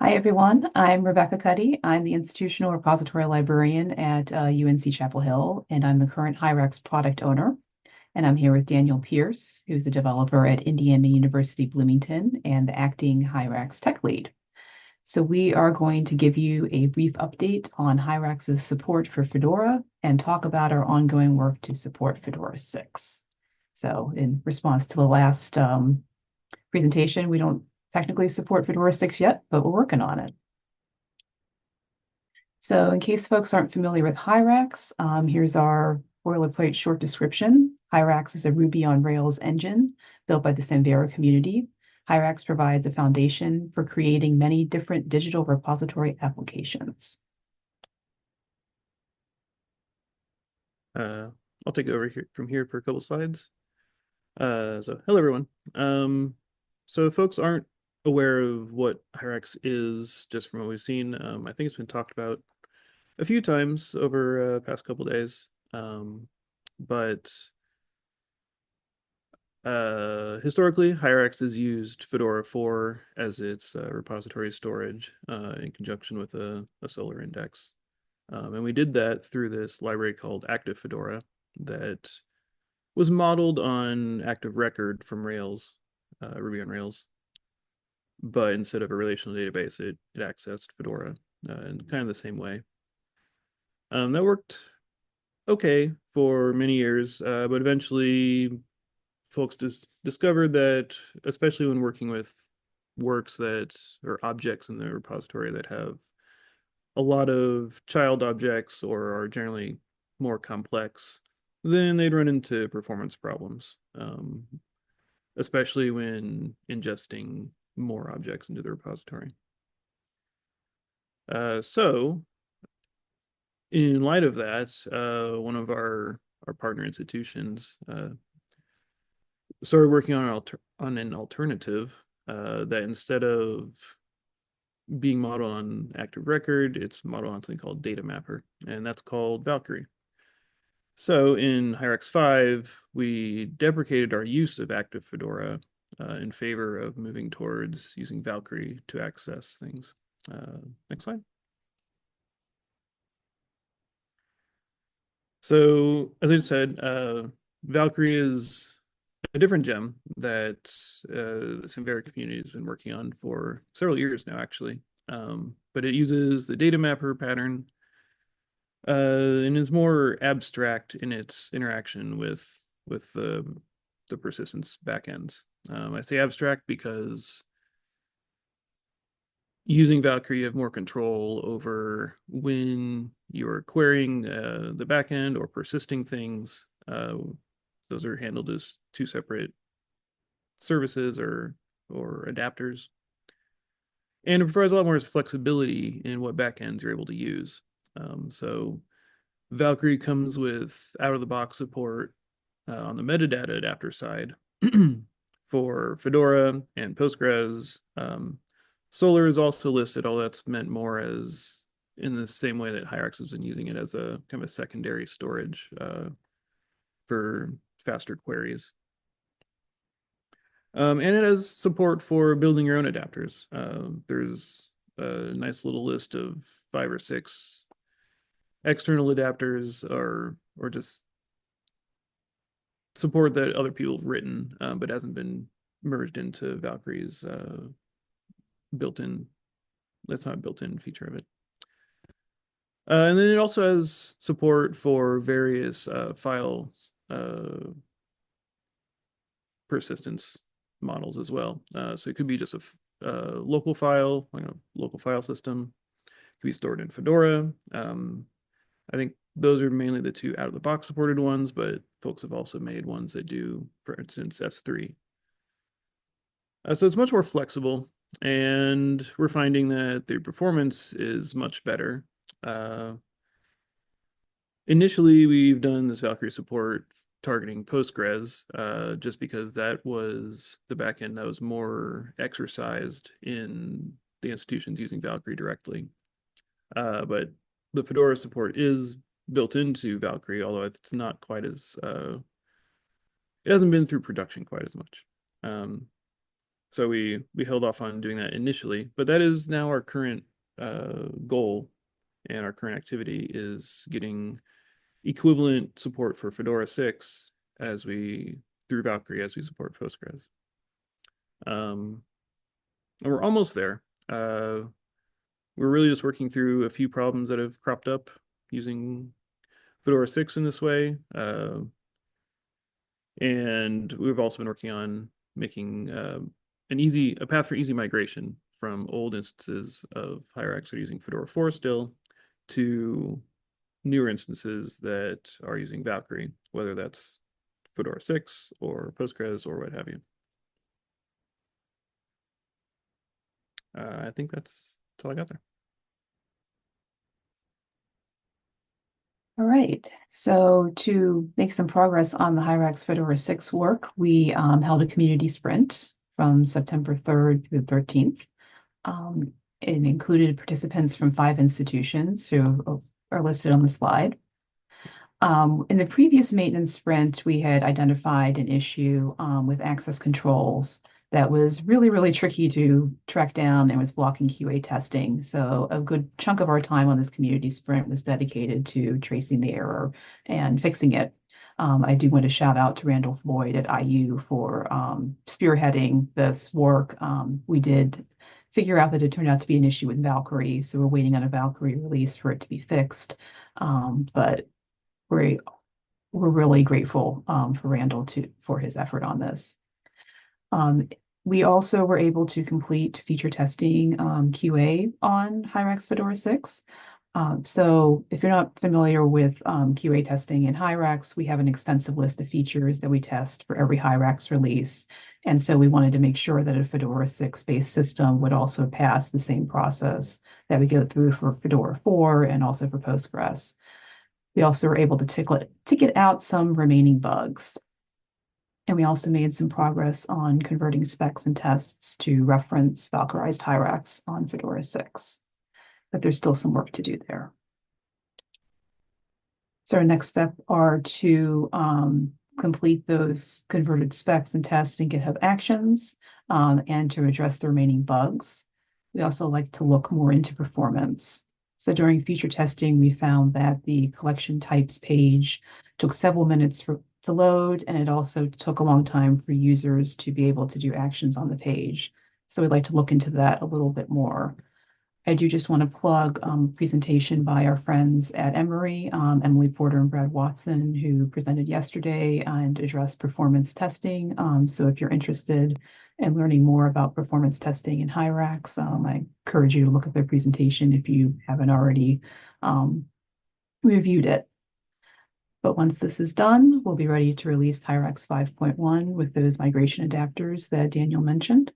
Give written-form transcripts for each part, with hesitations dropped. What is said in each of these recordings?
Hi, everyone. I'm Rebecca Cuddy. I'm the Institutional Repository Librarian at UNC Chapel Hill, and I'm the current Hyrax product owner. And I'm here with Daniel Pierce, who's a developer at Indiana University Bloomington and the acting Hyrax tech lead. So we are going to give you a brief update on Hyrax's support for Fedora and talk about our ongoing work to support Fedora 6. So in response to the last presentation, we don't technically support Fedora 6 yet, but we're working on it. So in case folks aren't familiar with Hyrax, here's our boilerplate short description. Hyrax is a Ruby on Rails engine built by the Samvera community. Hyrax provides a foundation for creating many different digital repository applications. I'll take over here from here for a couple slides. So hello everyone. So if folks aren't aware of what Hyrax is, just from what we've seen, I think it's been talked about a few times over past couple days. But Historically, Hyrax has used Fedora 4 as its repository storage in conjunction with a Solar index. And we did that through this library called Active Fedora that was modeled on Active Record from Rails, Ruby on Rails. But instead of a relational database, it accessed Fedora in kind of the same way. That worked okay for many years, but eventually folks discovered that, especially when working with works that or objects in the repository that have a lot of child objects or are generally more complex, then they'd run into performance problems, especially when ingesting more objects into the repository. So, in light of that, one of our partner institutions started working on an alternative that instead of being modeled on Active Record, it's modeled on something called Data Mapper, and that's called Valkyrie. So in Hyrax 5, we deprecated our use of Active Fedora in favor of moving towards using Valkyrie to access things. Next slide. So as I said, Valkyrie is a different gem that the Samvera community has been working on for several years now, actually. But it uses the data mapper pattern and is more abstract in its interaction with the persistence backends. I say abstract because using Valkyrie, you have more control over when you're querying the backend or persisting things. Those are handled as two separate services or adapters. And it provides a lot more flexibility in what backends you're able to use. So Valkyrie comes with out-of-the-box support on the metadata adapter side for Fedora and Postgres. Solar is also listed, although that's meant more as in the same way that Hyrax has been using it as a kind of a secondary storage for faster queries. And it has support for building your own adapters. There's a nice little list of 5 or 6 external adapters or just support that other people have written, but hasn't been merged into Valkyrie's built-in. That's not a built-in feature of it. And then it also has support for various file persistence models as well. So it could be just a local file, like a local file system. It could be stored in Fedora. I think those are mainly the two out-of-the-box supported ones, but folks have also made ones that do, for instance, S3. So it's much more flexible, and we're finding that the performance is much better. Initially, we've done this Valkyrie support targeting Postgres, just because that was the backend that was more exercised in the institutions using Valkyrie directly. But the Fedora support is built into Valkyrie, although it's not quite as it hasn't been through production quite as much. So we held off on doing that initially, but that is now our current goal, and our current activity is getting equivalent support for Fedora 6 as we through Valkyrie as we support Postgres. And we're almost there. We're really just working through a few problems that have cropped up using Fedora 6 in this way. And we've also been working on making a path for easy migration from old instances of Hyrax that are using Fedora 4 still to newer instances that are using Valkyrie, whether that's Fedora 6 or Postgres or what have you. I think that's all I got there. All right, so to make some progress on the Hyrax Fedora 6 work, we held a community sprint from September 3rd through the 13th. It included participants from 5 institutions who are listed on the slide. In the previous maintenance sprint, we had identified an issue with access controls that was really, really tricky to track down and was blocking QA testing. So a good chunk of our time on this community sprint was dedicated to tracing the error and fixing it. I do want to shout out to Randall Floyd at IU for spearheading this work. We did figure out that it turned out to be an issue with Valkyrie, so we're waiting on a Valkyrie release for it to be fixed. But we're really grateful for Randall for his effort on this. We also were able to complete feature testing QA on Hyrax Fedora 6. So if you're not familiar with QA testing in Hyrax, we have an extensive list of features that we test for every Hyrax release. And so we wanted to make sure that a Fedora 6 based system would also pass the same process that we go through for Fedora 4 and also for Postgres. We also were able to ticket out some remaining bugs. And we also made some progress on converting specs and tests to reference Valkyrized Hyrax on Fedora 6. But there's still some work to do there. So our next step are to complete those converted specs and tests in GitHub Actions and to address the remaining bugs. We also like to look more into performance. So during feature testing, we found that the collection types page took several minutes to load, and it also took a long time for users to be able to do actions on the page. So we'd like to look into that a little bit more. I do just want to plug a presentation by our friends at Emory, Emily Porter and Brad Watson, who presented yesterday and addressed performance testing. So if you're interested in learning more about performance testing in Hyrax, I encourage you to look at their presentation if you haven't already reviewed it. But once this is done, we'll be ready to release Hyrax 5.1 with those migration adapters that Daniel mentioned.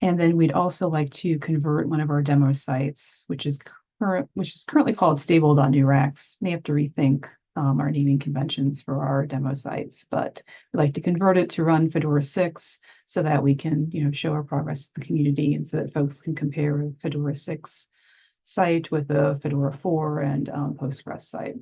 And then we'd also like to convert one of our demo sites, which is currently called stable.newrax. May have to rethink our naming conventions for our demo sites, but we'd like to convert it to run Fedora 6 so that we can, show our progress to the community and so that folks can compare a Fedora 6 site with a Fedora 4 and Postgres site.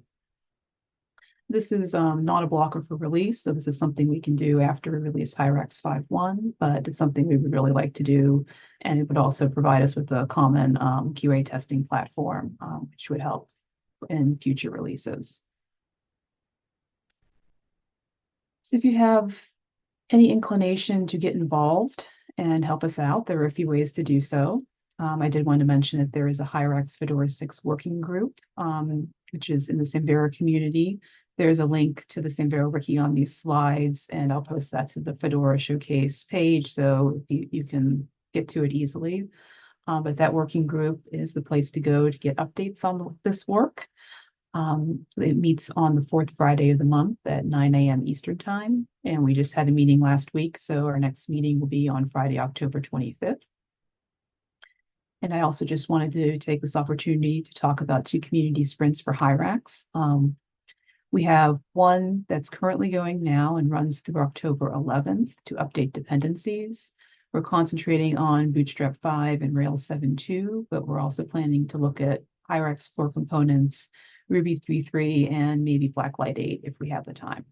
This is not a blocker for release, so this is something we can do after we release Hyrax 5.1, but it's something we would really like to do, and it would also provide us with a common QA testing platform, which would help in future releases. So if you have any inclination to get involved and help us out, there are a few ways to do so. I did want to mention that there is a Hyrax Fedora 6 working group, which is in the Samvera community. There's a link to the Samvera wiki on these slides, and I'll post that to the Fedora Showcase page so you can get to it easily. But that working group is the place to go to get updates on this work. It meets on the 4th Friday of the month at 9 a.m. Eastern Time, and we just had a meeting last week, so our next meeting will be on Friday, October 25th. And I also just wanted to take this opportunity to talk about 2 community sprints for Hyrax. We have one that's currently going now and runs through October 11th to update dependencies. We're concentrating on Bootstrap 5 and Rails 7.2, but we're also planning to look at Hyrax core components, Ruby 3.3, and maybe Blacklight 8 if we have the time.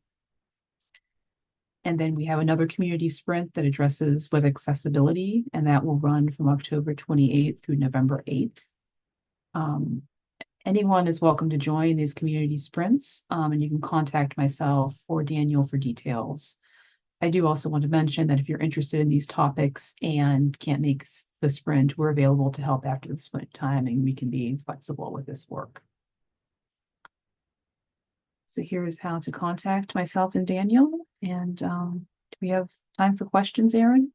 And then we have another community sprint that addresses web accessibility, and that will run from October 28th through November 8th. Anyone is welcome to join these community sprints, and you can contact myself or Daniel for details. I do also want to mention that if you're interested in these topics and can't make the sprint, we're available to help after the sprint time, and we can be flexible with this work. So here's how to contact myself and Daniel. And do we have time for questions, Aaron?